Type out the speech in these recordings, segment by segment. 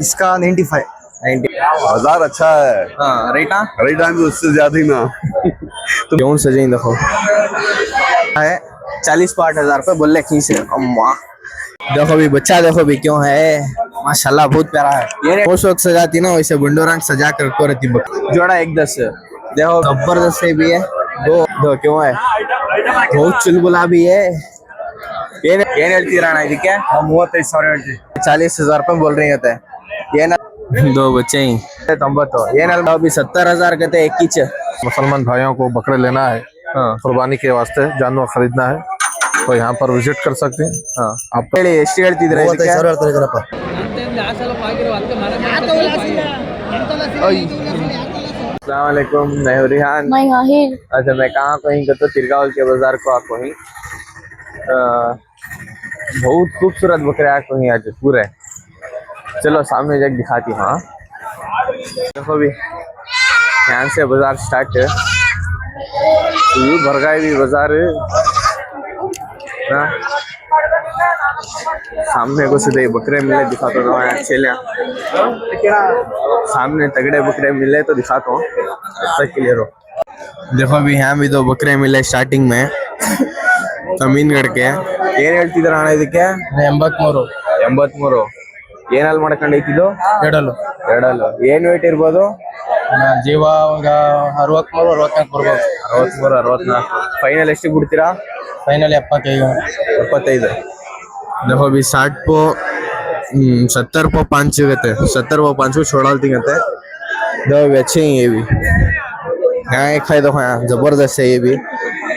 इसका 95। 1000 अच्छा है। हाँ रेट रेट भी उससे ज्यादा ही ना। तो क्यों सजे देखो है 40-60 हजार बोल रहे खींच अम्मा। देखो भी बच्चा देखो भी क्यों है माशाल्लाह बहुत प्यारा है। ये वो शौक सजाती ना वैसे बुंडोरंग सजा कर को रहती जोड़ा 110। देखो जबरदस्त है भी है। दो क्यों है बहुत चुलबुला भी है। ಏನ್ ಹೇಳ್ತೀರಾ ಅಣ್ಣ ಇದಕ್ಕೆ? 35,000 ಹೇಳ್ತೀವಿ। 40,000 बोल रही है ಏನ दो बच्चे ही 90 ಏನಲ್ಲ अभी 70,000 कहते एक ही मुसलमान भाइयों को बकरे लेना है, कुर्बानी के वास्ते जानवर खरीदना है तो यहाँ पर विजिट कर सकते हैं। आप ಹೇಳಿ ಎಷ್ಟು ಹೇಳ್ತಿದ್ರೆ ಇದಕ್ಕೆ? 35,000 ಹೇಳ್ತಾರೆ ಕಣಪ್ಪ। अस्सलाम वालेकुम मैं हूं रिहान। मैं हाहिर। अच्छा मैं कहाँ कहीं का तो तिरगावल के बाजार को आपको ही बहुत खूबसूरत बकरे आपको ही आज पूरे। चलो सामने जाके दिखाती हूँ। देखो भी यहाँ से बाजार स्टार्ट है। भरगाई भी बाजार ना सामने को सीधे बकरे मिले दिखाता हूँ। अच्छे सामने तगड़े बकरे मिले तो दिखाता हूँ। क्लियर हो देखो भी यहाँ भी दो बकरे मिले स्टार्टिंग में ಅಮೀನ್ಗಢ ಕೆ ಏನ್ ಹೇಳ್ತಿದ್ರ ಅಣ್ಣ ಇದಕ್ಕೆ? 83 ಏನಲ್ಲಿ ಮಾಡ್ಕೊಂಡೈತಿದ್ದು? ಎರಡಲ್ಲು ಏನ್ ವೇಟ್ ಇರ್ಬೋದು? ಜೀವ 63 64 ಬರ್ಬೋದು। 64 ಫೈನಲ್ ಎಷ್ಟಿಗೆ ಬಿಡ್ತೀರಾ? ಫೈನಲ್ 75। देखो भी 60 पो 70 पो 5 गते 70 पो 5 को छोड़ा कहते दो भी अच्छे ही ये भी यहाँ एक है देखो यहाँ जबरदस्त है ये भी।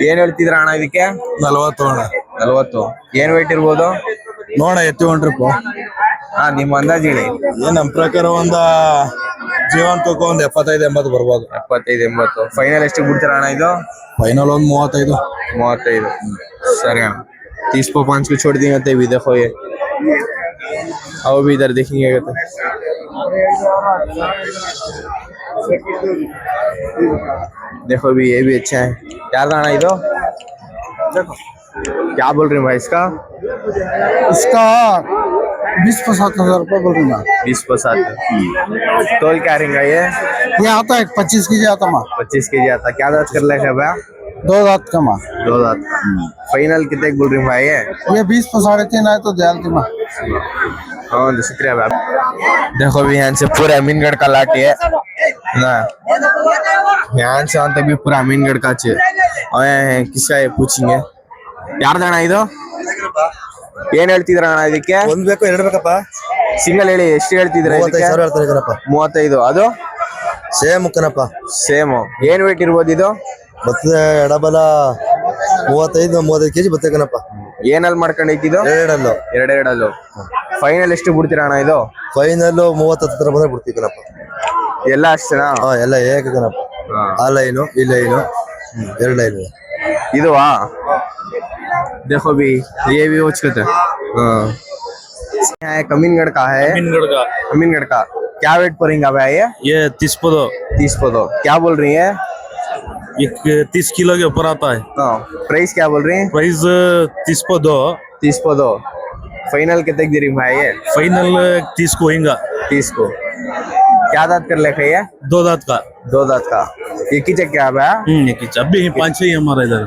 ಏನ್ ಹೇಳ್ತಿದ್ರ ಅಣ್ಣ ಇದಕ್ಕೆ? 40 ಏನ್ ವೇಟ್ ಇರ್ಬೋದು? ನೋಡ ಎತ್ತಿ ಹೊಂಟ್ರಪ್ಪ ನಿಮ್ಮ ಅಂದಾಜು ಹೇಳಿ. ಏನ್ ನಮ್ ಪ್ರಕಾರ ಒಂದ ಜೀವಂತಕ್ಕ ಒಂದ್ 75-80 ಬರ್ಬೋದು। 75-80 ಫೈನಲ್ ಎಷ್ಟಿಗೆ ಬಿಡ್ತೀರಾ ಅಣ್ಣ ಇದು? ಫೈನಲ್ ಒಂದ್ 35। सर 30 पो 5 को छोड़ देंगे भी। देखो ये आओ भी इधर देखेंगे तो देखो भी ये भी अच्छा है यार। दाना इधो क्या बोल रहे हैं भाई इसका? 20-25 हजार रुपये बोल रही ना। 20-25 तोल क्या रहेगा ये आता है 25 केजी आता माँ। 25 केजी आता। क्या दांत कर लेगा भैया? 2 दांत का माँ। 2 दांत फाइनल कितने बोल रहे हैं भाई ये 20 पर 3.5 आए तो दयाल माँ। हाँ शुक्रिया भाई। देखो भी यहाँ से पूरा अमीनगढ़ का लाट है ना। यहाँ से वहाँ तक भी पूरा अमीनगढ़ का है। किसका है पूछेंगे यार दाना ಇದು ಏನ್ ಹೇಳ್ತಿದ್ರ ಅಣ್ಣ ಇದಕ್ಕೆ? ಒಂದ್ ಬೇಕು ಎರಡು ಬೇಕಪ್ಪ? ಸಿಂಗಲ್ ಹೇಳಿ ಎಷ್ಟು ಹೇಳ್ತಿದ್ರ ಇದಕ್ಕೆ? 35,000 ಹೇಳ್ತಾರೆ ಕಣಪ್ಪ। 35 ಅದು ಸೇಮ್ ಕಣಪ್ಪ। ಸೇಮ್ ಏನ್ ವೇಟ್ ಇರ್ಬೋದು ಇದು? ಬರ್ತದೆ ಎಡಬಲ 35 ಕೆಜಿ ಬರ್ತದೆ ಕಣಪ್ಪ। ಏನಲ್ಲಿ ಮಾಡ್ಕೊಂಡೈತಿದ್ದು? ಎರಡೆರಡಲ್ಲು ಫೈನಲ್ ಎಷ್ಟು ಬಿಡ್ತೀರಾ ಅಣ್ಣ ಇದು? ಫೈನಲ್ 30 ಹತ್ರ ಬಂದ್ರೆ ಬಿಡ್ತೀವಿ ಕಣಪ್ಪ। ಎಲ್ಲ ಅಷ್ಟೇನಾ? ಎಲ್ಲ ಏಕ ಕಣಪ್ಪ। ಆ ಲೈನು ಈ ಲೈನು 2 ಲೈನು ಇದು देखो भी ये भी वो है। हाँ अमीनगढ़ का है। अमीनगढ़ का क्या वेट पड़ेगा भाई ये 30 पो 30 पो क्या बोल रही है? 30 किलो के ऊपर आता है। प्राइस क्या बोल रही है? प्राइस 30 पो 2 फाइनल कितने दे रही भाई? फाइनल 30 को होगा। 30 को क्या दांत कर लेखा है? 2 दांत का। 2 दांत का एक ही चक्कर है एक ही अभी 5-6 हमारा इधर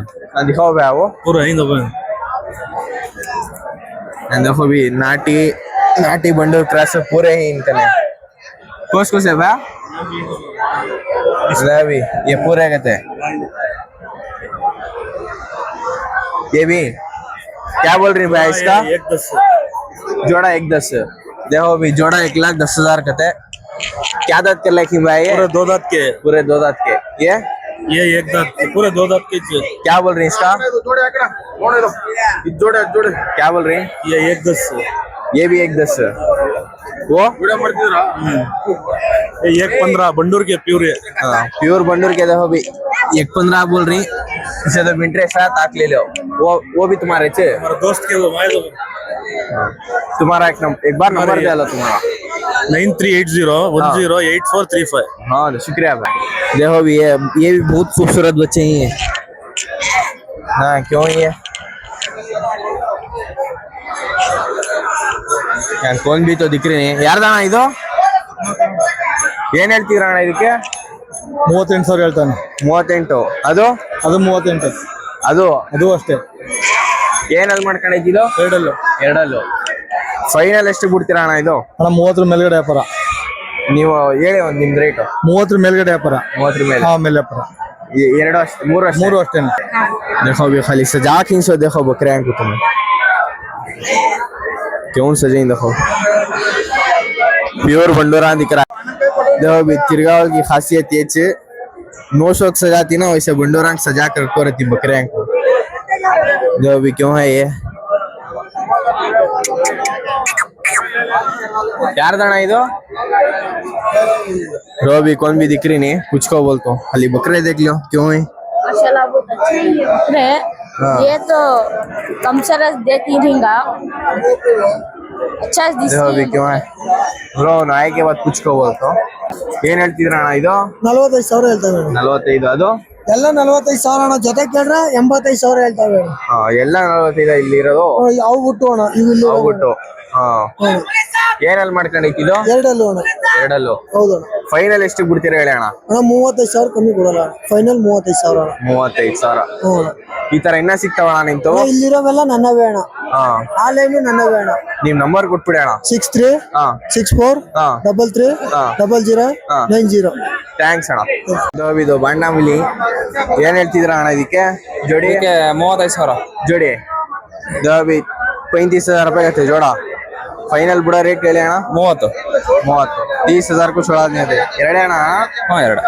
दिखाओ भैया वो पूरा ही देखो भी नाटी बंडल क्रॉस पूरे ही इनके कोस है भैया भी ये पूरे कहते हैं। ये भी क्या बोल रही भैया इसका? 110 जोड़ा 110। देखो भी जोड़ा 1,10,000 कहते हैं। क्या दांत कर लेखी भाई? पूरे 2 दांत के। पूरे 2 दांत के ये 1 दांत पूरे 2 दांत के। क्या बोल रही है इसका? जोड़े क्या बोल रही है? ये 110। ये भी 110। वो 115 बंडूर के प्योर है। प्योर बंडूर के देखो भी 115 बोल रही। इसे तो इंटरेस्ट है ताक ले लो। वो भी तुम्हारे हमारे दोस्त के वो भाई तुम्हारा एक बार नंबर दे लो तुम्हारा 9380108435। हाँ शुक्रिया भाई। देखो भी ये भी बहुत खूबसूरत बच्चे ही हैं। हाँ क्यों ये कौन भी तो दिख रहे नहीं यार दाना इधर ಏನ್ ಹೇಳ್ತೀರಾ ಅಣ್ಣ ಇದಕ್ಕೆ? 38,000 ಹೇಳ್ತಾನೆ. 38. ಅದು ಅದು 38. ಅದು ಅದು ಅಷ್ಟೇ. ಏನಲ್ಲಿ ಮಾಡ್ಕೊಂಡಿದ್ದು? ಎರಡಲ್ಲೂ. ಎರಡಲ್ಲೂ. ಫೈನಲ್ ಎಷ್ಟು ಬಿಡ್ತೀರಾ ಅಣ್ಣ ಇದು? ಅಣ್ಣ 30 ಮೇಲ್ಗಡೆ ವ್ಯಾಪಾರ. ನೀವು ಹೇಳಿ ಒಂದು ನಿಮ್ದು ರೇಟು. 30 ಮೇಲ್ಗಡೆ ವ್ಯಾಪಾರ. 30 ಮೇಲೆ. ಮೇಲೆ ವ್ಯಾಪಾರ. ಎರಡು ಅಷ್ಟೇ, ಮೂರು ಅಷ್ಟೇ? ಮೂರು ಅಷ್ಟೇನೆ. देखो भी खाली सजा 300 देखो बकरे को तुम क्यों सजे देखो प्योर बंडोरा दिख रहा है। देखो भी तिरगावल की खासियत ये चे नो शौक सजाती ना वैसे बंडोरा सजा कर रखो रहती बकरे को। देखो भी क्यों है ये यार दाना इधो रो भी कौन भी दिख रही नहीं कुछ को बोलता हूँ खाली बकरे देख लो क्यों है माशाल्लाह बहुत अच्छे बकरे हैं। ये तो कम से कम देती रहेगा अच्छा देखो भी क्यों है ब्रो नाय के बाद कुछ को बोलता हूँ ಏನ್ ಹೇಳ್ತಿದ್ರ ಅಣ್ಣ ಇದು? 45,000 ಹೇಳ್ತಾವೆ. 45. ಅದು ಎಲ್ಲ 45,000 ಅಣ್ಣ. ಜೊತೆ ಕೇಳ್ರೆ 85,000 ಹೇಳ್ತಾವೆ. ಎಲ್ಲ 45 ಇಲ್ಲಿ ಇರೋದು. ಅವು ಬಿಟ್ಟು ಅಣ್ಣ ಇವು ಇಲ್ಲಿ ಹೋಗ್ಬಿಟ್ಟು ಏನಲ್ಲಿ ಮಾಡ್ಕೊಂಡಿದ್ದು? ಎರಡಲ್ಲೂ ಅಣ್ಣ. ಎರಡಲ್ಲೂ. ಹೌದಣ್ಣ. ಫೈನಲ್ ಎಷ್ಟು ಬಿಡ್ತೀರಾ ಹೇಳಿ ಅಣ್ಣ? ಅಣ್ಣ 35,000 ಕಮ್ಮಿ ಕೊಡಲ್ಲ. ಫೈನಲ್ 35,000 ಅಣ್ಣ. 35,000. ಈ ತರ ಇನ್ನ ಸಿಗ್ತಾವಣ್ಣ ನಿಂತು? ಇಲ್ಲಿರೋವೆಲ್ಲ ನನ್ನವೇ ಅಣ್ಣ. ಆ ಲೈನು ನನ್ನವೇ ಅಣ್ಣ. ನಿಮ್ ನಂಬರ್ ಕೊಟ್ಬಿಡಿ ಅಣ್ಣ. 63 64 33 00 90. ಥ್ಯಾಂಕ್ಸ್ ಅಣ್ಣ. ಇದು ಬಣ್ಣ ಮಿಲಿ ಏನ್ ಹೇಳ್ತಿದ್ರ ಅಣ್ಣ ಇದಕ್ಕೆ? ಜೋಡಿ 35,000 ಜೋಡಿ. ದಬಿ 35,000 रुपये कहते जोड़ा. फाइनल बुरा रेट ಹೇಳಿ ಅಣ್ಣ? 30. 30,000 को छोड़ा देते. ಎರಡೇ ಅಣ್ಣ? ಹಾಂ ಎರಡೇ.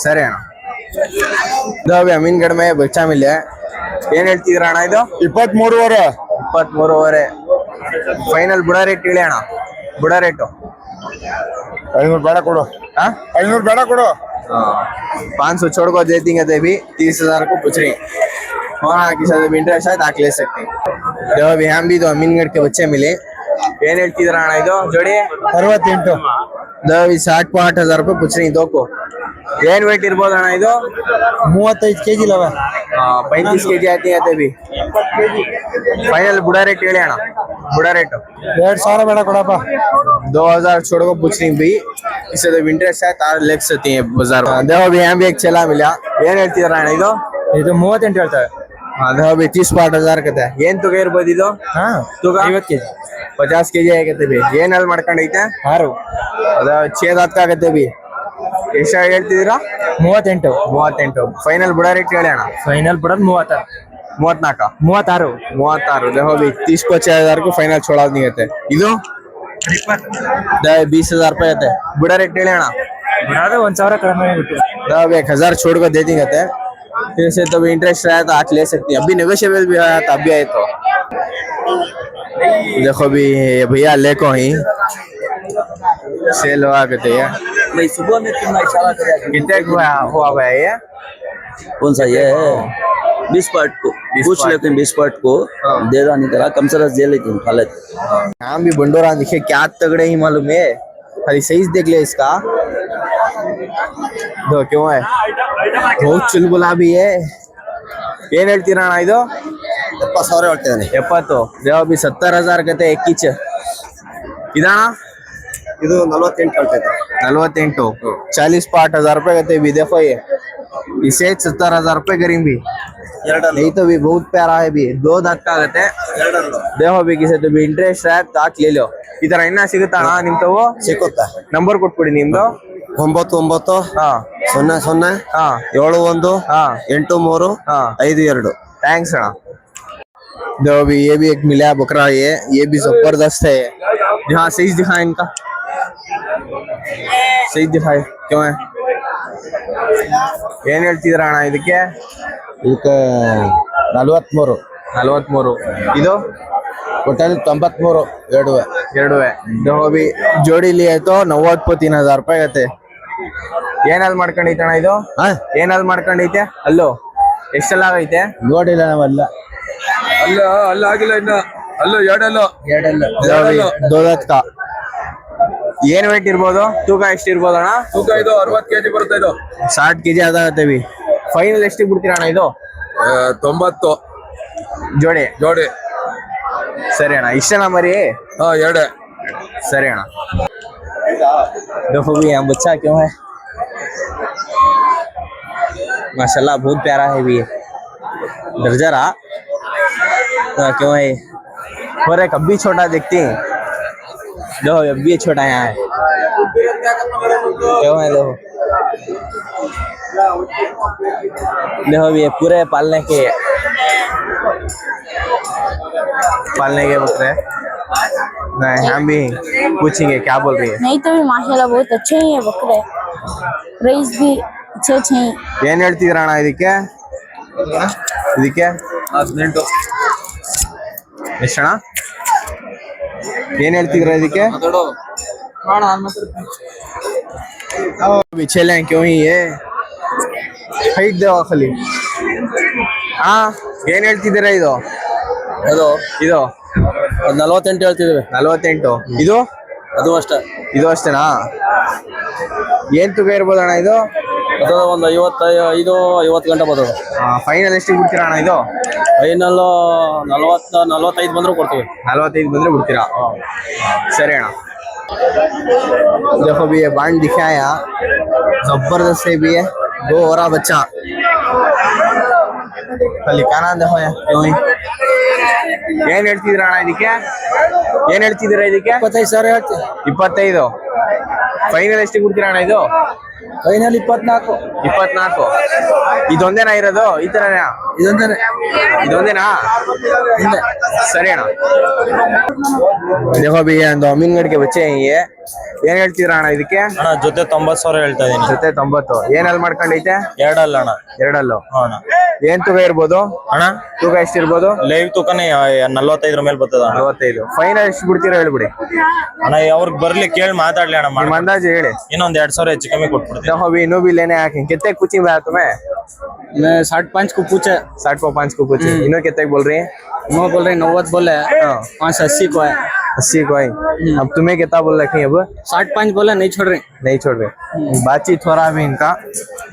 ಸರಿ ಅಣ್ಣ. ದಬಿ ಅಮೀನ್ಗಢ ಮೇ ಬಚ್ಚಾ ಮಿಲೆ ಏನ್ ಹೇಳ್ತಿದ್ರ ಅಣ್ಣ ಇದು? 23,500. 23,500. ಫೈನಲ್ ಬುಡ ರೇಟ್ ಹೇಳಿ ಅಣ್ಣ. ಬುಡ ರೇಟು 500 ಬೇಡ ಕೊಡು. 500 ಬೇಡ ಕೊಡು. 500 छोड़ को दे देंगे तो भी 30,000 को पूछ रही हाँ किसी भी इंटरेस्ट है ताकि ले सकते हैं। जब अभी हम भी तो अमीनगढ़ के बच्चे मिले ಏನ್ ಹೇಳ್ತಿದ್ರ ಅಣ್ಣ ಇದು ಜೋಡಿ? 68. 60,000 रुपये पूछ रही दो को. ಏನ್ ವೇಟ್ ಇರ್ಬೋದು ಅಣ್ಣ ಇದು? 35 kg ಲವ. 35 kg आती है अभी. फाइनल बुढ़ा रेट ಹೇಳಿ ಅಣ್ಣ. बुढ़ा रेट 2,000 ಬೇಡ ಕೊಡಪ್ಪ. 2,000 छोड़ को पूछ रही भाई इसे तो इंटरेस्ट है तार ले सकती है बाजार में. देखो अभी यहाँ भी एक चला मिला ಏನ್ ಹೇಳ್ತಿದ್ರ ಅಣ್ಣ ಇದು? ಇದು 38 ಹೇಳ್ತಾರೆ. देखो अभी 30,000 कहते हैं. ಏನ್ ತೂಕ ಇರ್ಬೋದು ಇದು? ತೂಕ 50 kg. 50 kg ಆಗತ್ತೆ ಬಿ. ಏನಲ್ಲಿ ಮಾಡ್ಕೊಂಡೈತೆ? 6. ಅದ 6 दांत ಆಗತ್ತೆ ಬಿ. ಎಷ್ಟು ಹೇಳ್ತಿದ್ದೀರಾ? 38. 38. ಫೈನಲ್ ಬುಡ ರೇಟ್ ಹೇಳಿ ಅಣ್ಣ. ಫೈನಲ್ ಬಿಡೋದು 34. 34. 36. 36. देखो भी 30,000 को फाइनल छोड़ा नहीं कहते. ಇದು 20,000 रुपये कहते. ಬುಡ ರೇಟ್ ಹೇಳಿ ಅಣ್ಣ. ಬಿಡೋದು 1,000 ಕಡಿಮೆ ಬಿಟ್ಟು. 1,000 छोड़ कर दे देंगे कहते. फिर से तो इंटरेस्ट रहा तो आज ले सकती है. अभी नेगोशिएबल भी आया तब भी आए तो देखो भी भैया ले को ही सेल हुआ कहते हैं. नहीं सुबह में कितना इशारा करेगा? कितने हुआ भाई ये? कौन सा ये है? 20 पार्ट को पूछ लेते हैं. 20 पार्ट को दे रहा नहीं करा कम से कम दे लेते हैं खा लेते. हम भी बंडोरा दिखे क्या तगड़े ही मालूम है. खाली साइज देख ले इसका. दो क्यों है बहुत चुलबुला भी है. ಏನ್ ಹೇಳ್ತೀರ ಅಣ್ಣ ಇದು? 70,000 ಹೇಳ್ತೇನೆ. 70. ದೇವ ಬಿ 70,000 कहते एक किच. ಇದಣ್ಣ ಇದು 48 ಹೇಳ್ತೈತೆ. 48. 40,000 रुपये कहते भी. देखो ये इसे 70,000 रुपये करेंगे भी. नहीं तो भी बहुत प्यारा है भी. 2 दांत का कहते. देखो भी किसी तो भी इंटरेस्ट है ताक ले लो. ಈ ತರ ಇನ್ನ ಸಿಗುತ್ತಾ ಅಣ್ಣ ನಿಮ್ತವು? ಸಿಕ್ಕುತ್ತಾ. ನಂಬರ್ ಕೊಟ್ಬಿಡಿ ನಿಮ್ದು. 99 ಹಾ 00 ಹಾ 71 ಹಾ 83 हाँ 52. थैंक्स अಣ್ಣ. देखो अभी ये भी एक मिला बकरा है. ये भी जबरदस्त है. यहाँ सही दिखाए इनका. सही दिखाए क्यों है? ಏನ್ ಹೇಳ್ತಿದ್ರ ಅಣ್ಣ ಇದಕ್ಕೆ? ಇದಕ್ಕೆ 43. 43. ಇದು ಒಟ್ಟಲ್ಲಿ 93 ಎರಡುವೆ. ಎರಡುವೆ. देखो अभी जोड़ी लिए तो 93,000 रुपये कहते. ಏನಲ್ಲಿ ಮಾಡ್ಕೊಂಡೈತೆ ಅಣ್ಣ ಇದು? ಏನಲ್ಲಿ ಮಾಡ್ಕೊಂಡೈತೆ? ಅಲ್ಲೋ ಎಷ್ಟೆಲ್ಲ ಆಗೈತೆ? ನೋಡಿಲ್ಲ ನಾವೆಲ್ಲ. ಅಲ್ಲ ಆಗಿಲ್ಲ ಇನ್ನ. ಅಲ್ಲ ಎರಡಲ್ಲೋ. दो दांत का. ಏನ್ ವೇಟ್ ಇರ್ಬೋದು? ತೂಕ ಎಷ್ಟು ಇರ್ಬೋದು ಅಣ್ಣ? ತೂಕ ಇದು 60 kg ಬರುತ್ತೆ. ಇದು 60 kg ಆಗುತ್ತೆ ಬಿ. ಫೈನಲ್ ಎಷ್ಟಿಗೆ ಬಿಡ್ತೀರಾ ಅಣ್ಣ ಇದು? 90 ಜೋಡಿ. ಜೋಡಿ. ಸರಿ ಅಣ್ಣ. ಇಷ್ಟನಾ ಮರಿ? ಎರಡೇ. ಸರಿ ಅಣ್ಣ. देखो भी यहाँ बच्चा क्यों है, माशाल्लाह बहुत प्यारा है भी ये। डर जा रहा क्यों है ये? और एक अब भी छोटा देखती है, देखो अब भी छोटा यहाँ है, क्यों है देखो। देखो भी ये पूरे पालने के बकरे हैं। नहीं हम भी पूछेंगे क्या बोल रही है। नहीं तो भी माशाल्लाह बहुत अच्छे ही है बकरे, प्राइस भी अच्छे अच्छे ही। ಏನ್ ಹೇಳ್ತಿದ್ರ ಅಣ್ಣ ಇದಕ್ಕೆ ಇದಕ್ಕೆ 18 ಎಷ್ಟಣ್ಣ ಏನ್ ಹೇಳ್ತಿದ್ರ ಇದಕ್ಕೆ बिछेले हैं क्यों ही ये ಹೈಟ್ ದೇವ ಖಾಲಿ ಹಾ ಏನ್ ಹೇಳ್ತಿದ್ದೀರಾ ಇದು ಅದು ಇದು 48 ಹೇಳ್ತಿದ್ದೇವೆ. 48 ಇದು ಅದು ಅಷ್ಟೇ. ಇದು ಅಷ್ಟೇನಾ ಏನ್ ತೂಕ ಇರ್ಬೋದಣ್ಣ ಇದು ಅದು ಒಂದು 55-50 ಗಂಟೆ ಬರ್ತದೆ. ಫೈನಲ್ ಎಷ್ಟಿಗೆ ಬಿಡ್ತೀರಾ ಅಣ್ಣ ಇದು ಫೈನಲ್ 40-45 ಬಂದರೂ ಕೊಡ್ತೀವಿ. 45 ಬಂದ್ರೆ ಬಿಡ್ತೀರಾ ಸರಿ ಅಣ್ಣ देखो भी ये बांड दिखाया जबरदस्त है भी है दो और बच्चा ಕಲಿಕಾನ देखो ಏನ್ ಹೇಳ್ತಿದ್ರ ಅಣ್ಣ ಇದಕ್ಕೆ ಏನ್ ಹೇಳ್ತಿದ್ದೀರಾ ಇದಕ್ಕೆ 25,000 ಹೇಳ್ತೀವಿ. 25 ಫೈನಲ್ ಎಷ್ಟಿಗೆ ಬಿಡ್ತೀರಾ ಅಣ್ಣ ಇದು ಫೈನಲ್ 24. 24 ಇದೊಂದೇನಾ ಇರೋದು ಈ ತರನಾ ಇದೊಂದೇನಾ ಸರಿ ಅಣ್ಣ देखो भी ಒಂದು ಅಮೀನ್ಗಡ್ के बच्चे हैं ये ಏನ್ ಹೇಳ್ತೀರಾ ಅಣ್ಣ ಇದಕ್ಕೆ ಅಣ್ಣ ಜೊತೆ 90,000 ಹೇಳ್ತಾ ಇದೀನಿ. ಜೊತೆ 90 ಏನಲ್ಲಿ ಮಾಡ್ಕೊಂಡೈತೆ ಎರಡಲ್ಲ ಅಣ್ಣ. ಎರಡಲ್ಲೂ ಅಣ್ಣ ಏನ್ ತೂಕ ಇರ್ಬೋದು ಅಣ್ಣ ತೂಕ ಎಷ್ಟಿರ್ಬೋದು ಲೈವ್ ತೂಕನೇ 45 ಮೇಲೆ ಬರ್ತದ. 45 ಫೈನಲ್ ಎಷ್ಟು ಬಿಡ್ತೀರಾ ಹೇಳ್ಬಿಡಿ ಅಣ್ಣ ಅವ್ರಿಗೆ ಬರ್ಲಿ ಕೇಳಿ ಮಾತಾಡ್ಲಿ ಅಣ್ಣ. ನಿಮ್ಮ ಅಂದಾಜು ಹೇಳಿ ಇನ್ನೊಂದ್ 2,000 ಹೆಚ್ಚು ಕಮ್ಮಿ ಕೊಟ್ಬಿಡ್ತೀನಿ. देखो भी इनो भी लेने आके कितने कुछ में तुम्हें मैं 65 को पूछे 60 को पूछे इनो कितने बोल रही है मैं बोल रही 90 बोले 580 को है 80 को आई अब तुम्हें कितना बोल रखे अब 65 बोले नहीं छोड़ रही. नहीं छोड़ रहे बातचीत हो रहा है इनका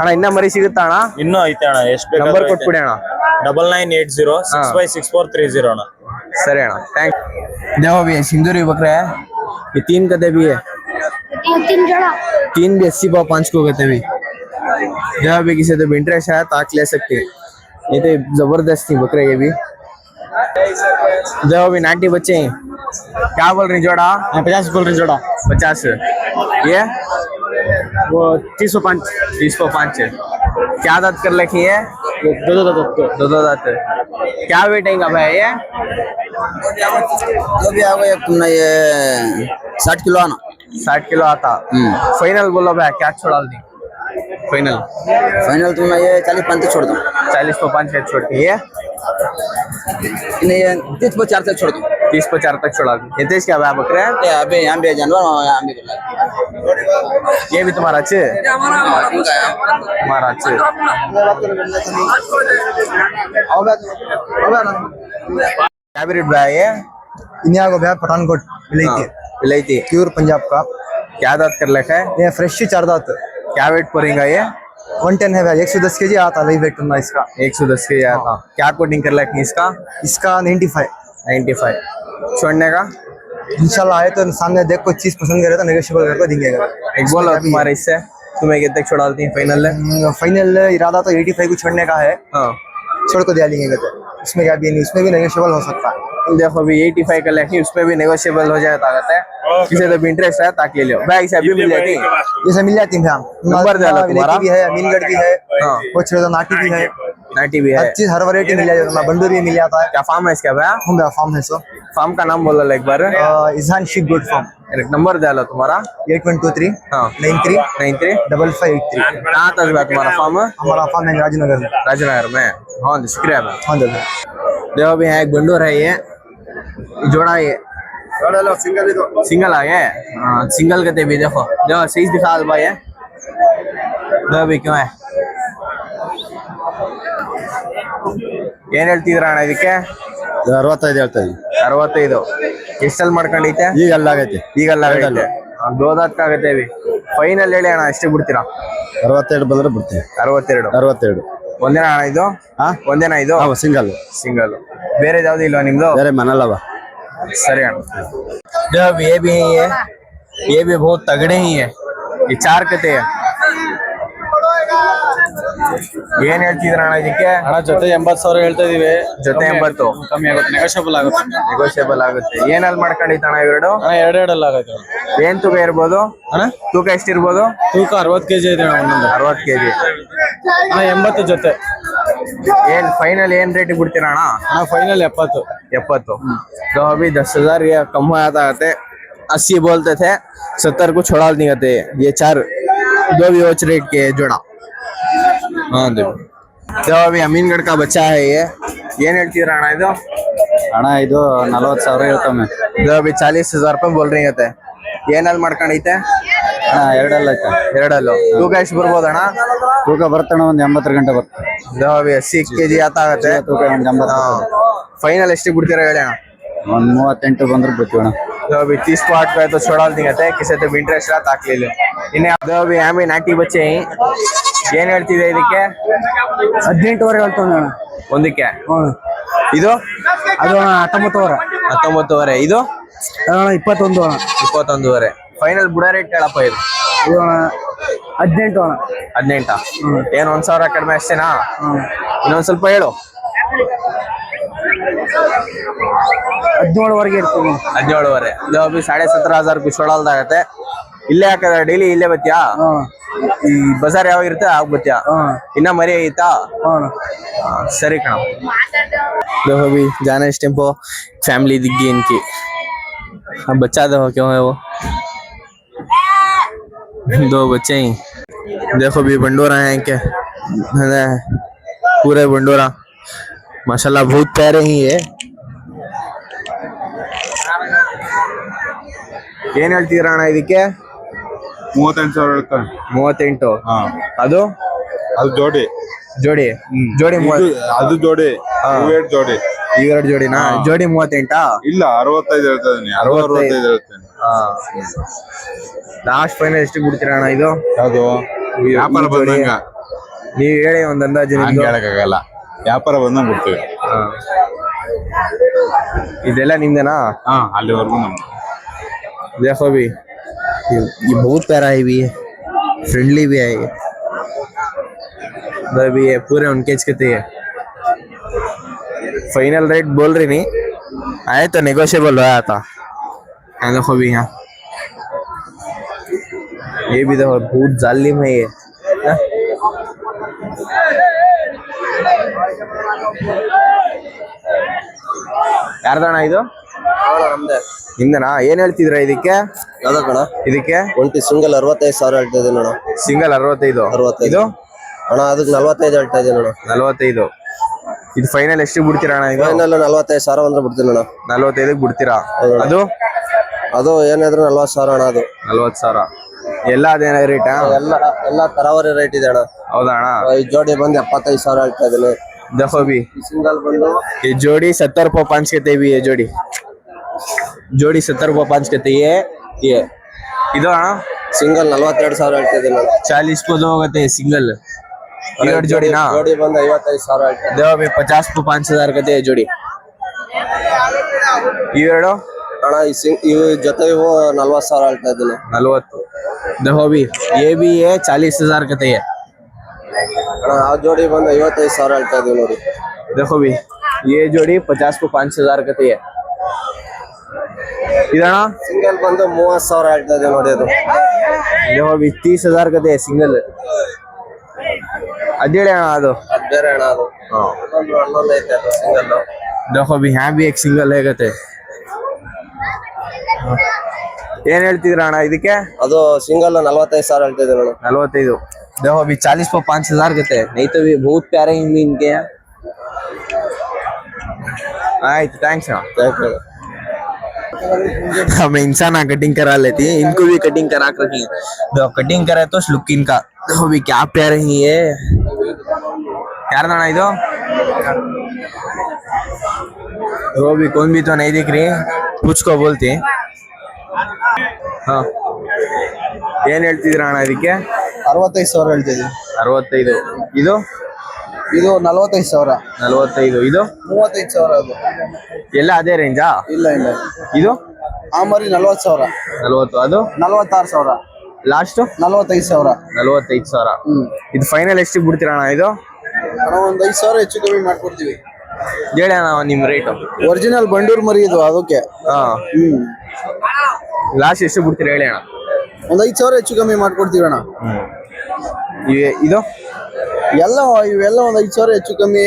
ಅಣ್ಣ ಇನ್ನ ಮರಿ ಸಿಗುತ್ತಾ ಅಣ್ಣ ಇನ್ನೂ ಐತೆ ಅಣ್ಣ. ಎಷ್ಟು ನಂಬರ್ ಕೊಟ್ಬಿಡಿ ಅಣ್ಣ 9980 ಅಣ್ಣ. सरे अಣ್ಣ थैंक देखो भी सिंदूरी बकरा है ये 3 गधे भी है 3 जोड़ा 3 भी 80.5 को गधे भी जहाँ भी किसी तो भी इंटरेस्ट है ताक ले सकते हैं ये तो जबरदस्त थी बकरे ये भी देखो भी 90 बच्चे हैं क्या बोल रही जोड़ा 50 बोल रही जोड़ा 50 ये वो 305 क्या दांत कर रखी है दो दांत क्या वेट है भाई ये जो भी आएगा एक तुमने ये 60 किलो आना. 60 किलो आता फाइनल बोलो भाई क्या छोड़ा दी फाइनल तुमने ये 40-35 छोड़ दो. 40.5 का छोड़ती है नहीं ये 30-4 तक छोड़ दो. 30.4 तक छोड़ा दी ये तेज क्या भाई बकरे ये अभी यहाँ भी जानवर यहाँ भी ये भी तुम्हारा अच्छे तुम्हारा अच्छे क्या ब्रीड भाई ये इंडिया को भैया पठानकोट विलायती प्योर पंजाब का क्या दांत कर रखा है ये फ्रेश 4 दांत क्या वेट पड़ेगा ये 110 है भैया 110 kg आता वही वेट करना इसका 110 के आता क्या कोटिंग कर रखी इसका इसका 95 छोड़ने का इंशाल्लाह आए तो सामने देख को चीज पसंद करे तो नेगोशिएबल करके देंगे एक बोलो तुम्हारे इससे तुम्हें कितने छोड़ा देती है फाइनल इरादा तो 85 को छोड़ने का है हाँ छोड़ को दिया लेंगे कहते इसमें क्या भी नहीं इसमें भी नेगोशिएबल हो सकता है देखो अभी 85 का लेके उसमें भी नेगोशिएबल हो जाता है किसी तो भी इंटरेस्ट है ताकि ले लो बैग से अभी मिल जाती है जैसे मिल जाती है भैया नंबर दे दो तुम्हारा भी है अमीनगढ़ भी है हाँ। वो छोड़ो नाटी भी है नाटी भी है हर चीज हर वैरायटी मिल जाती है बंडूर भी मिल जाता है क्या फार्म है इसका भैया हम भैया फार्म है सो फार्म का नाम बोलो एक बार इजहान शिक गुड फार्म एक नंबर दे लो तुम्हारा 8123 हाँ 93 5583 कहाँ था भैया तुम्हारा फार्म हमारा फार्म है राजनगर में राजनगर में हाँ शुक्रिया भैया हाँ दादा देखो भी यहाँ एक बंडूर है ये जोड़ा ये सिंगल आ गया हाँ सिंगल कहते भी देखो देखो साइज दिखा दो भाई देखो भी क्यों है ಏನ್ ಹೇಳ್ತಿದ್ರ ಅಣ್ಣ ಇದಕ್ಕೆ 65 ಹೇಳ್ತಾ ಇದೀನಿ. 65 ಎಷ್ಟಲ್ಲಿ ಮಾಡ್ಕೊಂಡೈತೆ ಈಗ ಅಲ್ಲಾಗೈತೆ ಈಗಲ್ಲ ಗೋದಾತ್ಕಾಗತ್ತೆ ಬಿ ಫೈನಲ್ ಹೇಳಿ ಅಣ್ಣ ಎಷ್ಟೇ ಬಿಡ್ತೀರಾ 62 ಬಂದ್ರೆ ಬಿಡ್ತೀವಿ. 62 ಒಂದೇನಾ ಅಣ್ಣ ಇದು ಒಂದೇನಾ ಇದು ಸಿಂಗಲ್ ಬೇರೆ ಯಾವ್ದು ಇಲ್ವಾ ನಿಮ್ದು ಬೇರೆ ಮನಲ್ಲವ ಸರಿ ಅಣ್ಣ ये भी है ये ये भी बहुत तगड़े ही है ये 4 कते है ಏನ್ ಹೇಳ್ತಿದ್ರ ಅಣ್ಣ ಇದಕ್ಕೆ ಅಣ್ಣ ಜೊತೆ 80,000 ಹೇಳ್ತಾ ಇದೀವಿ. ಜೊತೆ 80 ಕಮ್ಮಿ ಆಗುತ್ತೆ, ನೆಗೋಷಿಯಬಲ್ ಆಗುತ್ತೆ. ನೆಗೋಷಿಯಬಲ್ ಆಗುತ್ತೆ. ಏನಲ್ಲಿ ಮಾಡ್ಕೊಂಡಿತ್ತು ಅಣ್ಣ ಇವೆರಡು? ಅಣ್ಣ ಎರಡೆರಡಲ್ಲ ಆಗುತ್ತೆ. ಏನ್ ತೂಕ ಇರ್ಬೋದು ಅಣ್ಣ ತೂಕ ಎಷ್ಟಿರ್ಬೋದು? ತೂಕ 60 kg ಇದೆ ಅಣ್ಣ ಒಂದೊಂದು. 60 kg. ಅಣ್ಣ 80 ಜೊತೆ. ಏನ್ ಫೈನಲ್ ಏನ್ ರೇಟ್ ಬಿಡ್ತೀರಾ ಅಣ್ಣ? ಅಣ್ಣ ಫೈನಲ್ 70. 70 तो अभी 10,000 ये कम हो जाता है 80 बोलते थे 70 को छोड़ा नहीं करते ये 4 दो भी वॉच रेट के जोड़ा हाँ देखो तो अभी अमीनगढ़ का बच्चा है ये ಏನ್ ಹೇಳ್ತೀರಾ ಅಣ್ಣ ಇದು? ಅಣ್ಣ ಇದು 40,000 ಹೇಳ್ತಾನೆ. ಇದು अभी 40,000 ರೂಪಾಯಿ बोल रही है ಏನಲ್ಲಿ ಮಾಡ್ಕೊಂಡೈತೆ? ಅಣ್ಣ ಎರಡಲ್ಲ ಐತೆ. ಎರಡಲ್ಲೂ ತೂಕ ಎಷ್ಟು ಬರ್ಬೋದು ಅಣ್ಣ? ತೂಕ ಬರ್ತಣ್ಣ ಒಂದು 80 ಗಂಟೆ ಬರುತ್ತೆ. ಇದು अभी 80 kg आता है ತೂಕ ಒಂದು 80. ಫೈನಲ್ ಎಷ್ಟು ಬಿಡ್ತೀರಾ ಹೇಳಿ ಅಣ್ಣ? ಒಂದು 38 ಬಂದ್ರೆ ಬಿಡ್ತೀವಿ ಅಣ್ಣ. तो अभी 30 को 8 तो छोड़ा नहीं कहते किसी तो इंटरेस्ट रहा ताक ले लो इन्हें अब अभी हमें नाटी बच्चे ही ಏನ್ ಹೇಳ್ತಿದೆ ಇದಕ್ಕೆ? 18 ಹೇಳ್ತಾನೆ ಅಣ್ಣ ಒಂದಕ್ಕೆ. ಇದು ಅದು ಅಣ್ಣ 19. 19.5 ಇದು ಅಣ್ಣ 21 ಅಣ್ಣ. 21.5 ಫೈನಲ್ ಬುಡ ರೇಟ್ ಹೇಳಪ್ಪ ಇದು? ಇದು ಅಣ್ಣ 18 ಅಣ್ಣ. 18 ಏನ್ 1,000 ಕಡಿಮೆ ಅಷ್ಟೇನಾ? ಇನ್ನೊಂದ್ ಸ್ವಲ್ಪ ಹೇಳು. 17ವರೆಗೆ ಇರ್ತೀವಿ. 17.5 ಇದು ಅಭಿ 17,500 कुछ छोड़ाಲ್ದಾಗತ್ತೆ. ಇಲ್ಲೇ ಹಾಕದ ಡೈಲಿ ಇಲ್ಲೇ ಬತ್ತೀಯಾ? ಈ ಬಜಾರ್ ಯಾವಾಗ ಇರುತ್ತೆ ಆಗ ಬತ್ತೀಯಾ? ಇನ್ನ ಮರಿ ಐತಾ? सरी कण देखो अभी जाना इस टेम्पो फैमिली दिख गई इनकी अब बच्चा देखो क्यों है वो 2 बच्चे ही देखो भी बंडोरा है क्या पूरे बंडोरा माशाल्लाह बहुत प्यारे ही है ಏನ್ ಹೇಳ್ತೀರಾ ಅಣ್ಣ ಇದಕ್ಕೆ? 38,000 ಹೇಳ್ತಾನೆ. 38 ಹಾ ಅದು ಅದು ಜೋಡಿ ಜೋಡಿ ಜೋಡಿ ಅದು ಜೋಡಿ ಇವೆರಡು ಜೋಡಿ ಇವೆರಡು ಜೋಡಿನಾ? ಜೋಡಿ 38 ಇಲ್ಲ 65 ಹೇಳ್ತಾ ಇದೀನಿ. 65 ಹೇಳ್ತೇನೆ. ಲಾಸ್ಟ್ ಫೈನಲ್ ಎಷ್ಟು ಬಿಡ್ತೀರಾ ಅಣ್ಣ ಇದು? ಯಾವುದು ವ್ಯಾಪಾರ ಬಂದಂಗ ನೀವ್ ಹೇಳಿ ಒಂದ್ ಅಂದಾಜು ನಿಮ್ದು. ಹೇಳಕ್ಕಾಗಲ್ಲ, ವ್ಯಾಪಾರ ಬಂದಂಗ ಬಿಡ್ತೀವಿ. ಇದೆಲ್ಲ ನಿಮ್ದೇನಾ? ಅಲ್ಲಿವರೆಗೂ ನಮ್ದು. देखो भी ये बहुत प्यारा है भी है फ्रेंडली भी है ये भी है पूरे उनके चकते है फाइनल रेट बोल रही नहीं आए तो नेगोशिएबल हो आता है। देखो भी यहाँ ये भी देखो बहुत जालिम है ये ಯಾರ್ದಣ್ಣ ಇದು? ನಿಂದನಾ? ಏನ್ ಹೇಳ್ತಿದ್ರ ಇದಕ್ಕೆ? ಯಾವ್ದಕ್ಕಣ ಇದಕ್ಕೆ ಒಂಟಿ ಸಿಂಗಲ್ 65,000 ಹೇಳ್ತಾ ಇದ್ದೀನಿ ನೋಡು. ಸಿಂಗಲ್ 65. 65 ಇದು ಅಣ್ಣ ಅದಕ್ಕೆ 45 ಹೇಳ್ತಾ ಇದ್ದೀನಿ ನೋಡು. 45 ಇದು ಫೈನಲ್ ಎಷ್ಟು ಬಿಡ್ತೀರಾ ಅಣ್ಣ ಇದು? ಫೈನಲ್ 45,000 ಅಂದ್ರೆ ಬಿಡ್ತೀನಿ ಅಣ್ಣ. 45 ಬಿಡ್ತೀರಾ? ಅದು ಅದು ಏನಾದ್ರು 40,000 ಅಣ್ಣ. ಅದು 40,000 ಎಲ್ಲ ಅದೇನ ರೇಟಾ? ಎಲ್ಲ ತರಾವರಿ ರೇಟ್ ಇದೆ ಅಣ್ಣ. ಹೌದಾ ಅಣ್ಣ? ಈ ಜೋಡಿ ಬಂದು 75,000 ಹೇಳ್ತಾ ಇದ್ದೀನಿ. देखो भी सिंगल बंदो ये जोड़ी 70 रुपये 5 कहते भी ये जोड़ी 70 रुपये 5 कहते ये ಇದು ಅಣ್ಣ ಸಿಂಗಲ್ 42,000 ಹೇಳ್ತಾ ಇದ್ದೀನಿ ನಾನು. 40 को 2 होते सिंगल ಎರಡು ಜೋಡಿನಾ? ಜೋಡಿ ಬಂದು 55,000 ಹೇಳ್ತಾ देखो भी 50 को 5,000 कहते हैं जोड़ी ಇವೆರಡು ಅಣ್ಣ. ಇವು ಜೊತೆ ಇವು 40,000 ಹೇಳ್ತಾ ಇದ್ದೀನಿ. 40 देखो भी ये भी है 40,000 कहते हैं ಅಣ್ಣ ಆ ಜೋಡಿ ಬಂದು 55,000 ಹೇಳ್ತಾ ಇದೀವಿ ನೋಡಿ. देखो भी ये जोड़ी 50 को 5,000 कहते हैं ಇದಣ್ಣ ಸಿಂಗಲ್ ಬಂದು 30,000 ಹೇಳ್ತಾ ಇದೀವಿ ನೋಡಿ. ಅದು देखो भी 30,000 कहते हैं सिंगल ಅದೇಳಿ ಅಣ್ಣ ಅದು ಬೇರೆ ಅಣ್ಣ. ಅದು ಹನ್ನೊಂದು ಐತೆ ಅದು ಸಿಂಗಲ್. देखो भी यहाँ भी एक सिंगल है कहते ಏನ್ ಹೇಳ್ತಿದ್ರ ಅಣ್ಣ ಇದಕ್ಕೆ? ಅದು ಸಿಂಗಲ್ 45,000 ಹೇಳ್ತಾ ಇದೀವಿ ನೋಡಿ. 45 देखो अभी 40 को 5,000 कहते हैं नहीं तो भी बहुत प्यारे हिंदी इनके हैं। आइट थैंक्स ಥ್ಯಾಂಕ್ ಯು. हमें इंसान कटिंग करा लेती है इनको भी कटिंग करा कर रखी है तो कटिंग करे तो लुक इनका देखो भी क्या प्यारे ही है यार ना इधो वो भी कौन भी तो नहीं दिख रही कुछ को बोलती हाँ ಏನ್ ಹೇಳ್ತಿದ್ರ ಅಣ್ಣ ಇದಕ್ಕೆ? 65,000 ಹೇಳ್ತಾ ಇದೀವಿ. 65 ಇದು ಇದು 45,000. 45 ಇದು 35,000 ಅದು ಎಲ್ಲ ಅದೇ ರೇಂಜಾ? ಇಲ್ಲ ಇಲ್ಲ. ಇದು ಆ ಮರಿ 40,000. 40 ಅದು 46,000 ಲಾಸ್ಟ್ 45,000 45,000 ಇದು ಫೈನಲ್ ಎಷ್ಟಿಗೆ ಬಿಡ್ತೀರಾ ಅಣ್ಣ ಇದು ಅಣ್ಣ ಒಂದ್ 5,000 ಹೆಚ್ಚು ಕಮ್ಮಿ ಮಾಡ್ಕೊಡ್ತೀವಿ. ಹೇಳಿ ಅಣ್ಣ ನಿಮ್ ರೇಟು ಒರಿಜಿನಲ್ ಬಂಡೂರ್ ಮರಿ ಇದು ಅದಕ್ಕೆ. ಹಾ ಲಾಸ್ಟ್ ಎಷ್ಟು ಬಿಡ್ತೀರಾ ಹೇಳಿ ಅಣ್ಣ ಒಂದ್ 5,000 ಹೆಚ್ಚು ಕಮ್ಮಿ ಮಾಡ್ಕೊಡ್ತೀವಿ ಅಣ್ಣ. ಇದು ಎಲ್ಲ ಇವೆಲ್ಲ ಒಂದ್ 5,000 ಹೆಚ್ಚು ಕಮ್ಮಿ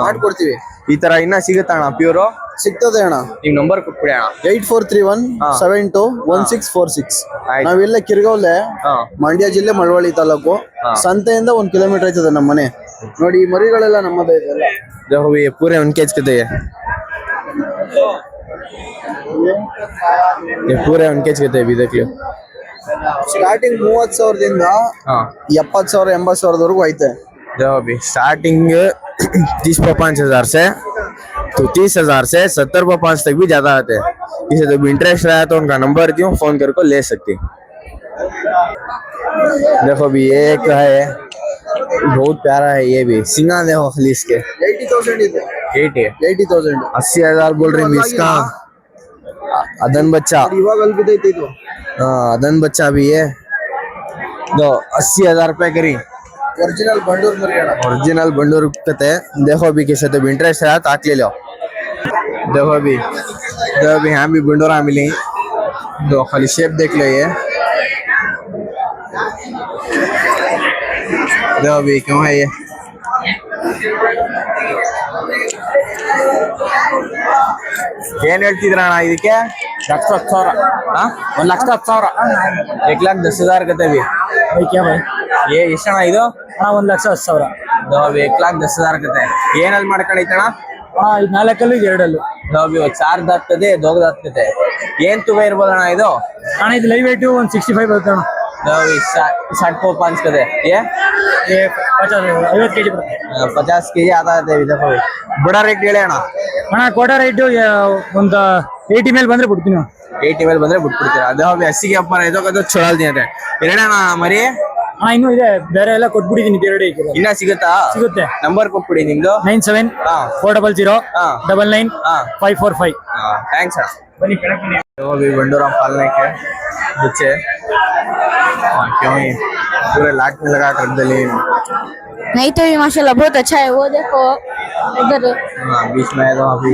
ಮಾಡ್ಕೊಡ್ತೀವಿ. ಈ ತರ ಇನ್ನ ಸಿಗುತ್ತಾ ಅಣ್ಣ ಪ್ಯೂರು ಸಿಗ್ತದೆ ಅಣ್ಣ. ನಿಮ್ ನಂಬರ್ ಕೊಟ್ಬಿಡಿ ಅಣ್ಣ 8431721646. ಆಯ್ತು. ನಾವಿಲ್ಲ ಕಿರ್ಗೌಲೆ ಹಾ. ಮಂಡ್ಯ ಜಿಲ್ಲೆ ಮಳವಳ್ಳಿ ತಾಲೂಕು. ಸಂತೆಯಿಂದ 1 ಕಿಲೋಮೀಟರ್ ಆಯ್ತದೆ ನಮ್ಮ ಮನೆ. ನೋಡಿ ಈ ಮರಿಗಳೆಲ್ಲ ನಮ್ಮದೇ ಇದೆಲ್ಲ. देखो ये पूरे उनके कितने हैं ये पूरे उनके कितने भी देख लो ಸ್ಟಾರ್ಟಿಂಗ್ 30,000ದಿಂದ हाँ 70,000 80,000 ಐತೆ. देखो अभी स्टार्टिंग 30-5 हजार से तो 30,000 से 70-5 तक भी ज्यादा आते हैं. किसी तो इंटरेस्ट रहा तो उनका नंबर क्यों फोन करके ले सकते. देखो अभी ये एक है बहुत प्यारा है ये भी सिंगा देखो खाली इसके 80,000 ಇದೆ. 80,000 80,000 बोल रहे हैं इसका अदन बच्चा ಇವಾಗ ಅಲ್ಲಿ ಬಿದ್ದೈತೆ ಇದು. हाँ अदन बच्चा भी है दो 80,000 रुपए करी ಒರಿಜಿನಲ್ ಬಂಡೂರ್ ಮರಿ ಅಣ್ಣ. ओरिजिनल बंडूर कहते हैं. देखो अभी किसी तो इंटरेस्ट है तो आके ले लो. देखो अभी यहाँ भी बंडोरा मिली दो खाली शेप देख लो ये देखो अभी क्यों है ये ಏನ್ ಹೇಳ್ತಿದ್ರ ಅಣ್ಣ ಇದಕ್ಕೆ 1,10,000 1,10,000 1,10,000 कहते भी क्या भाई ये ಎಷ್ಟು ಅಣ್ಣ ಇದು ಅಣ್ಣ 1,10,000 ನಾವು 1,10,000 कहते ಏನಲ್ಲಿ ಮಾಡ್ಕೊಂಡೈತಣ್ಣ ಅಣ್ಣ ಇದು 4 2 ನಾವು ಇವತ್ತು 4 ದಾಗ್ತದೆ ದೋಗ್ ದಾಗ್ತದೆ ಏನ್ ತುಗ ಇರ್ಬೋದಣ್ಣ ಇದು ಅಣ್ಣ ಇದು ಲೈವ್ ವೇಟ್ 165 ಬರುತ್ತೆ ಅಣ್ಣ. ನಾವು 60-5 कहते ये 50 kg ಬರುತ್ತೆ 50 kg आता है देखो बड़ा रेट ಹೇಳಿ ಅಣ್ಣ ಅಣ್ಣ ಕೋಟ ರೈಟ್ ಒಂದು 80 ಮೇಲೆ ಬಂದ್ರೆ ಬಿಡ್ತೀನಿ. 80 ಮೇಲೆ ಬಂದ್ರೆ ಬಿಟ್ಬಿಡ್ತೀರಾ ಅದು ಅಭಿ 80 के ऊपर ಇದು ಕದ ಚೊಳಲ್ ದಿನ ಎರಡಣ್ಣ ಮರಿ ಅಣ್ಣ ಇನ್ನೂ ಇದೆ ಬೇರೆ ಎಲ್ಲ ಕೊಟ್ಬಿಟ್ಟಿದ್ದೀನಿ ಬೇರೆ ಇನ್ನ ಸಿಗುತ್ತಾ ಸಿಗುತ್ತೆ. ನಂಬರ್ ಕೊಟ್ಬಿಡಿ ನಿಮ್ದು 97 ಹಾ 400 ಹಾ 99 ಹಾ 545. थैंक्स बनी अभी बंडोरा पालने के बच्चे क्यों ही पूरे लाट में लगा कर दली नहीं तो भी माशाल्लाह बहुत अच्छा है. वो देखो उधर बीच में है तो अभी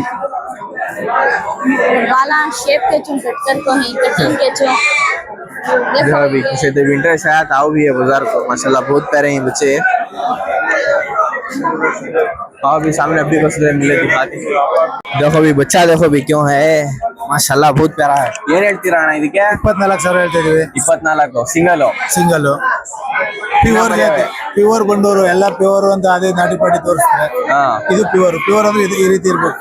वाला शेप के चुन कट कर को ही कटिंग के चुन जो अभी किसी तो विंटर से आया ताऊ भी है बाजार को माशाल्लाह बहुत प्यारे हैं बच्चे. और भी सामने अभी को मिले दिखाती देखो भी बच्चा देखो भी क्यों है माशाल्लाह बहुत प्यारा है. ಏನ್ ಹೇಳ್ತೀರಾ ಅಣ್ಣ ಇದಕ್ಕೆ 24,000 ಹೇಳ್ತಾ ಇದೀವಿ. 24 single single pure pure Bandur ಎಲ್ಲ ಪ್ಯೂರ್ ಅಂತ ಅದೇ ನಾಟಿ ಪಾಟಿ ತೋರಿಸ್ತಾರೆ. ಹಾ ಇದು ಪ್ಯೂರ್ ಅಂದ್ರೆ ಇದು ಈ ರೀತಿ ಇರ್ಬೇಕು.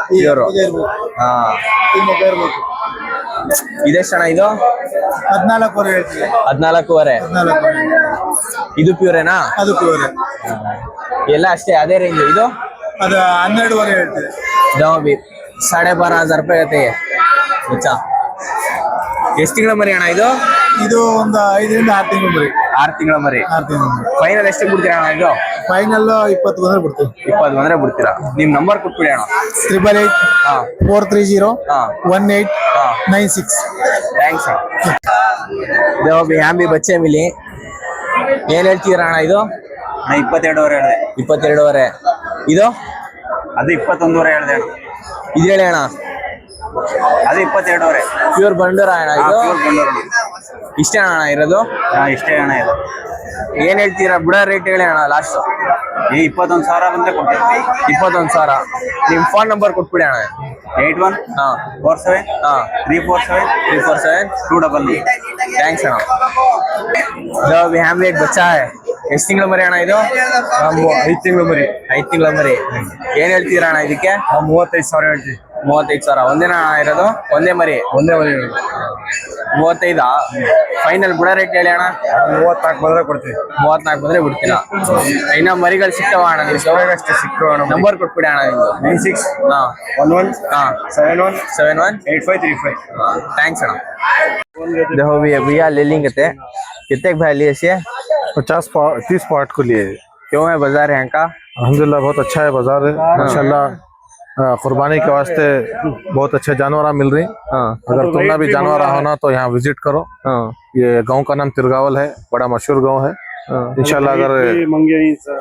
Pure. ಇರ್ಬೇಕು ಹಾ ಈ ಮಗ ಇರ್ಬೇಕು. ಇದೆಷ್ಟು ಅಣ್ಣ ಇದು 14,000 ಹೇಳ್ತೀವಿ. 14.5 14,000 ಇದು ಪ್ಯೂರೇನಾ ಅದು ಪ್ಯೂರ್. ಎಲ್ಲ ಅಷ್ಟೇ ಅದೇ ರೇಂಜ್ ಇದು ಅದು 12,000 ಹೇಳ್ತೀವಿ. जाओ भी 12,500 रुपए कहते हैं बच्चा. ಎಷ್ಟು ತಿಂಗಳ ಮರಿ ಅಣ್ಣ ಇದು ಇದು ಒಂದು 5 ರಿಂದ 6 ತಿಂಗಳು ಬರೀ 6 ತಿಂಗಳ ಮರಿ 6 ತಿಂಗಳು ಫೈನಲ್ ಎಷ್ಟು ಬಿಡ್ತೀರಾ ಅಣ್ಣ ಇದು ಫೈನಲ್ 20 ಬಂದ್ರೆ ಬಿಡ್ತೀವಿ. 20 ಬಂದ್ರೆ ಬಿಡ್ತೀರಾ ನಿಮ್ ನಂಬರ್ ಕೊಟ್ಬಿಡಿ ಅಣ್ಣ 888 ಹಾ 430 ಹಾ 1896. ಥ್ಯಾಂಕ್ಸ್ ಅಣ್ಣ. देखो भी यहाँ भी बच्चे मिली ಏನ್ ಹೇಳ್ತೀರಾ ಅಣ್ಣ ಇದು 22,500 ಹೇಳಿದೆ. 22.5 ಇದು ಅದು 21,500 ಹೇಳಿದೆ ಅಣ್ಣ. ಇದು ಹೇಳಿ ಅಣ್ಣ ಅದು 22,500 ಪ್ಯೂರ್ ಬಂಡೂರ ಅಣ್ಣ ಇದು ಇಷ್ಟೇ ಅಣ್ಣ ಇರೋದು ಇಷ್ಟೇ ಅಣ್ಣ ಇದು. ಏನ್ ಹೇಳ್ತೀರಾ ಬಿಡೋ ರೇಟ್ ಹೇಳಿ ಅಣ್ಣ ಲಾಸ್ಟ್ ಈ 21,000 ಬಂದ್ರೆ ಕೊಡ್ತೀವಿ. 21,000 ನಿಮ್ ಫೋನ್ ನಂಬರ್ ಕೊಟ್ಬಿಡಿ ಅಣ್ಣ 81 ಹಾ 47 ಹಾ 347 347 288. थैंक्स अಣ್ಣ. जो अभी यहाँ भी एक बच्चा है ಎಷ್ಟು ತಿಂಗಳ ಮರಿ ಅಣ್ಣ ಇದು 5 ತಿಂಗಳು ಮರಿ 5 ತಿಂಗಳ ಮರಿ ಏನ್ ಹೇಳ್ತೀರಾ ಅಣ್ಣ ಇದಕ್ಕೆ 35,000 ಹೇಳ್ತೀವಿ. 35,000 ಒಂದೇನಾ ಅಣ್ಣ ಇರೋದು ಒಂದೇ ಮರಿ ಒಂದೇ ಮರಿ 35 ಫೈನಲ್ ಬಿಡೋ ರೇಟ್ ಹೇಳಿ ಅಣ್ಣ 34 ಬಂದ್ರೆ ಕೊಡ್ತೀವಿ. 34 ಬಂದ್ರೆ ಬಿಡ್ತೀರಾ ಇನ್ನ ಮರಿಗಳು ಸಿಗ್ತಾವ ಅಣ್ಣ ನಿಮ್ಗೆ ಅಷ್ಟೇ ಸಿಕ್ಕು ಅಣ್ಣ. ನಂಬರ್ ಕೊಟ್ಬಿಡಿ ಅಣ್ಣ ನಿಮ್ದು 96 ಹಾ 11 ಹಾ 71 71 8535. थैंक्स अಣ್ಣ. देखो भैया भैया ले लेंगे कितने भाई लिए से 30 पार्ट को लिए. क्यों है बाजार यहाँ का अल्हम्दुलिल्लाह बहुत अच्छा है बाजार है माशाल्लाह. कुर्बानी के वास्ते बहुत अच्छे जानवर मिल रही। अगर तुमने भी जानवर होना तो यहाँ विजिट करो। ये गांव का नाम तिरगावल है, बड़ा मशहूर गांव है। इंशाल्लाह अगर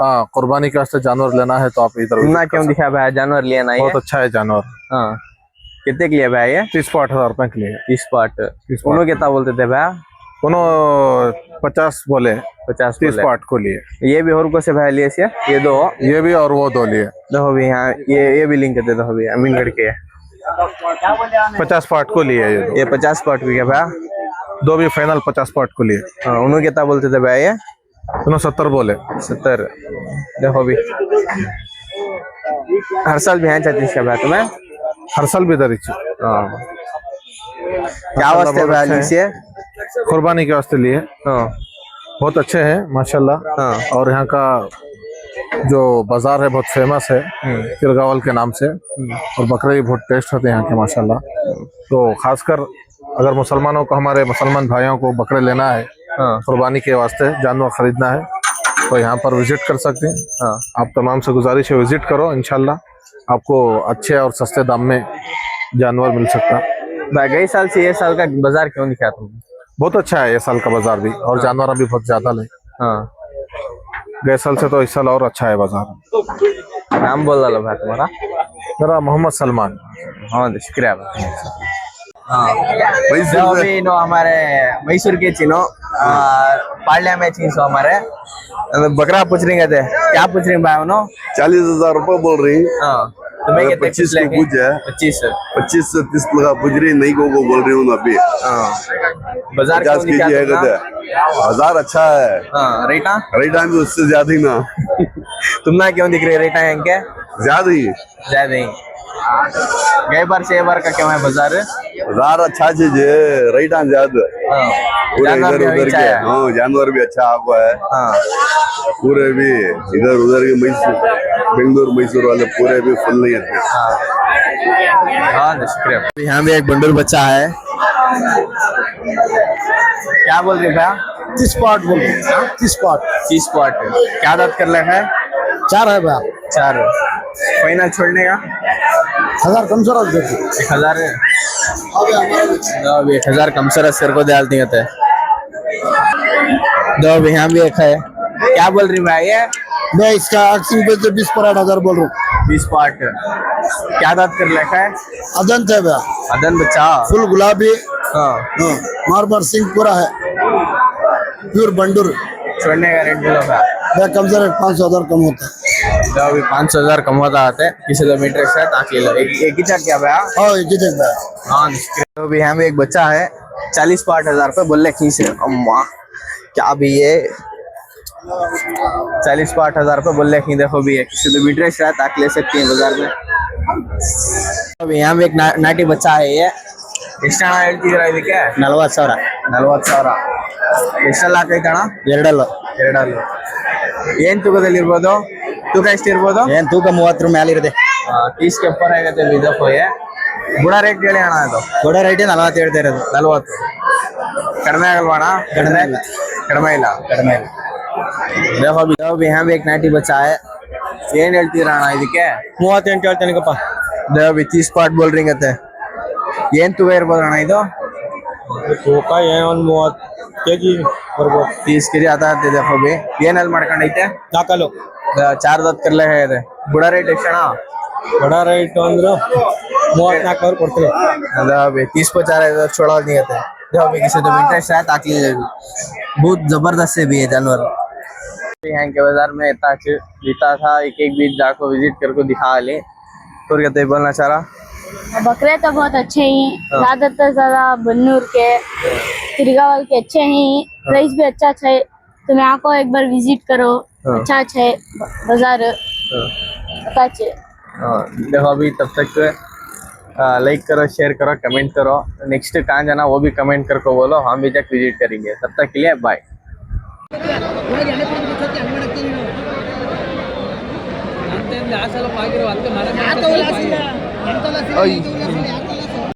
हाँ कुर्बानी के वास्ते जानवर लेना है तो आप इधर तुमने क्यों दिखा भाई जानवर लेना है? बहुत अच्छा है जानवर। हाँ कितने के लिए भाई ये? 30,000 रुपए के लिए। 30 पार्ट उन्होंने कितना बोलते थे भाई? दोनों 50 बोले, 50 30 पार्ट को लिए। ये भी और को से भाई लिए से ये दो, ये भी और वो दो लिए। देखो भी यहाँ ये भी लिंक करते देखो भी अमीनगढ़ के 50 पार्ट को लिए ये 50 पार्ट भी क्या भाई? दो भी फाइनल 50 पार्ट को लिए। हाँ उन्होंने कितना बोलते थे भाई ये? दोनों 70 बोले। 70 देखो भी हर साल भी यहाँ छत्तीस का भाई तुम्हें? हर साल भी इधर ही हाँ क्या वास्ते भाई ली से? कुर्बानी के वास्ते लिए। हाँ बहुत अच्छे हैं माशाल्लाह। हाँ और यहाँ का जो बाजार है बहुत फेमस है तिरगावल के नाम से। और बकरे भी बहुत टेस्ट होते हैं यहाँ के माशाल्लाह। तो खासकर अगर मुसलमानों को, हमारे मुसलमान भाइयों को बकरे लेना है कुर्बानी के वास्ते, जानवर खरीदना है तो यहाँ पर विजिट कर सकते हैं। हाँ आप तमाम से गुजारिश है विजिट करो, इंशाल्लाह आपको अच्छे और सस्ते दाम में जानवर मिल सकता है। भाई गई साल से ये साल का बाजार क्यों दिखा तुमने? बहुत अच्छा है ये साल का बाजार भी, और जानवर भी बहुत ज्यादा ले। हाँ गए साल से तो इस साल और अच्छा है बाजार। नाम बोल रहा भाई तुम्हारा? मेरा मोहम्मद सलमान। हाँ शुक्रिया भाई। हाँ अभी नो हमारे मैसूर के चिनो पाल्या में चीन हमारे बकरा पूछ रही थे, क्या पूछ रही भाई उन्हों? 40,000 रुपए बोल रही। हाँ तुम्हें कितने 25 को पूछ है। 25 से 30 लगा पूछ रही, नहीं को बोल रही हूँ अभी। बाजार 50 क्यों के दिखा जी है तुमने? बाजार अच्छा है। हाँ रेटा रेटा भी उससे ज्यादा ही ना। तुमने क्यों दिख रही रेटा है इनके? ज्यादा ही ज्यादा ही। गए बार से बार का क्यों है बाजार? बाजार अच्छा चीज है, रेटा ज्यादा। पूरे जानवर इधर भी उधर अच्छा के है। हाँ जानवर भी अच्छा हुआ है। हाँ पूरे भी इधर उधर के मैसूर बेंगलुरु मैसूर वाले पूरे भी फुल नहीं है। हाँ शुक्रिया। यहाँ भी एक बंडल बच्चा है, क्या बोल रहे भैया? 30 पार्ट बोल 30 पार्ट 30 पार्ट क्या दांत कर रखा है? 4 है भैया। 4 फाइनल छोड़ने का 1000 कम से कम देते। 1000 है। अब 1000 कम से सर को डाल देंगे। दो यहाँ भी एक है, क्या बोल रही भाई ये? मैं इसका 20 पर 8,000 बोल रहा हूँ। 20 पार्ट क्या दांत कर रखा है? अदंत है भैया, अदन बच्चा। फुल गुलाबी। हाँ मारबार सिंह पूरा है, प्योर बंडूर। छोड़ने का रेट बोलो भैया कम से कम 500,000 कम होता है। तो अभी 500,000 कम होता आते किसी किलोमीटर से ताकि एक ही क्या भैया? हाँ एक ही देख भैया। हाँ तो अभी यहाँ भी एक बच्चा है 40,000 रुपए बोल रहे खींच रहे। अम्मा क्या भी ये 40,000 रुपए बोल रहे खींच। देखो भी किसी किलोमीटर से ताकि ले सकते हैं बाजार में। अभी यहाँ भी एक नाटी बच्चा है, ये ಎಷ್ಟು ಹಣ ಹೇಳ್ತಿದ್ದೀರಾ ಇದಕ್ಕೆ? 40,000 40,000 ಎಷ್ಟೆಲ್ಲ ಹಾಕೈತಣ? 2 2 ಏನ್ ತೂಕದಲ್ಲಿ ಇರ್ಬೋದು? ತೂಕ ಎಷ್ಟಿರ್ಬೋದು? ಏನ್ ತೂಕ 30 ಮೇಲೆ ಇರುತ್ತೆ। 30 के ऊपर ಆಗುತ್ತೆ ಇದಕ್ಕೆ। ಗುಣ ರೇಟ್ ಹೇಳಿ ಅಣ್ಣ, ಅದು ದೊಡ್ಡ ರೈಟ್ 40 ಹೇಳ್ತಾ ಇರೋದು। 40 ಕಡಿಮೆ ಆಗಲ್ವಾ ಅಣ್ಣ? ಕಡಿಮೆ ಇಲ್ಲ। देखो अभी यहाँ भी एक नाटी बच्चा है, ಏನ್ ಹೇಳ್ತೀರಾ ಅಣ್ಣ ಇದಕ್ಕೆ? 38 ಹೇಳ್ತೇನೆಪ್ಪ। अभी 30 ಪಾರ್ಟ್ बोल रही है। ಏನ್ ತೂಕ ಇರ್ಬೋದು ಅಣ್ಣ ಇದು? ತೂಕ ಏನು ಒಂದು 30 kg ಬರ್ಬೋದು। 30 kg आता है। देखो भी ಏನಲ್ಲಿ ಮಾಡ್ಕೊಂಡೈತೆ? 4 4 दांत करले है। गुड़ा रेट ಎಷ್ಟು ಅಣ್ಣ? ಬಡ ರೈಟ್ ಅಂದ್ರೆ 34,000 ಕೊಡ್ತೀವಿ। अभी 30 को 4,000 छोड़ा नहीं है। देखो अभी किसी तो इंटरेस्ट है ताकि बहुत जबरदस्त से भी है जानवर। यहाँ के बाजार में इतना था, एक बीज जाको विजिट करके दिखा ले। तो क्या बोलना चाह रहा? बकरे तो बहुत अच्छे ही, ज्यादातर ज्यादा बन्नूर के तिरगावल के अच्छे ही, प्राइस भी अच्छा है। तुम यहाँ को एक बार विजिट करो, अच्छा है बाजार अच्छा है। देखो अभी तब तक लाइक करो, शेयर करो, कमेंट करो। नेक्स्ट कहाँ जाना वो भी कमेंट करके बोलो, हम भी जब विजिट करेंगे। तब तक के लिए बाय। ಅಂತ